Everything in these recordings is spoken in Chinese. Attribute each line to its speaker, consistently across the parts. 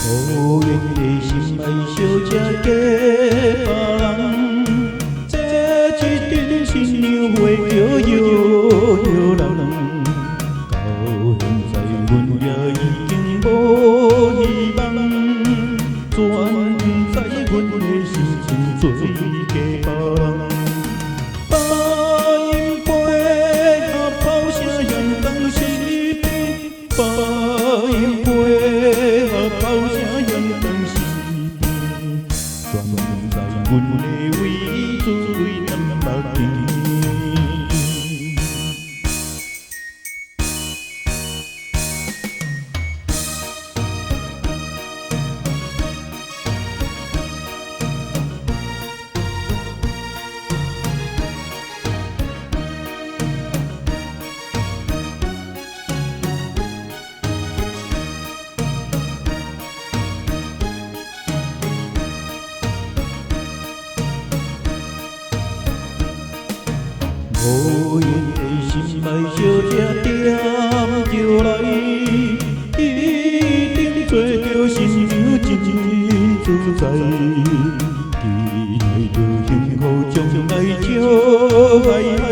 Speaker 1: 无缘的心爱小姐嫁别人，这一场新娘会摇摇摇人。到现在阮也已经无希望，全不知阮的心情做嫁别人。把音杯啊炮声响当时边，把音杯啊炮声响当时边，全不知阮的唯一做对南目镜。无缘的心爱小姐点着来，一定做着新娘真自在。期待着幸福将来笑嗨嗨，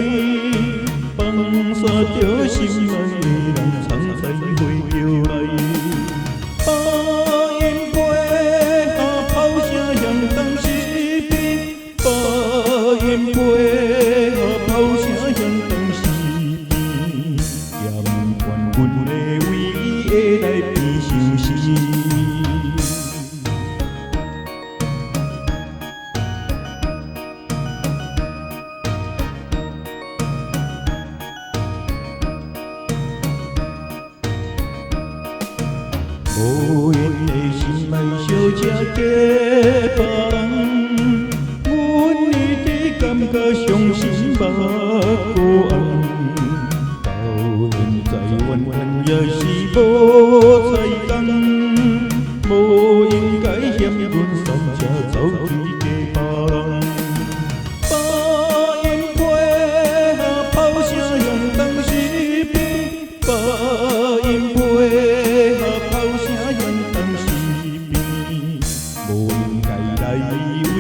Speaker 1: 放下着心爱的人，常在回着来。把音杯啊炮声响当时边，把音杯啊炮声响当时边，也毋管阮的唯一会来变相思。无缘的心爱小姐嫁别人，阮一直感觉伤心目孤红。到现在怨恨也是无彩工，无应该嫌阮三车走去嫁别人。把音杯啊炮声响当时边，把音杯啊炮声响当时边，无应该来为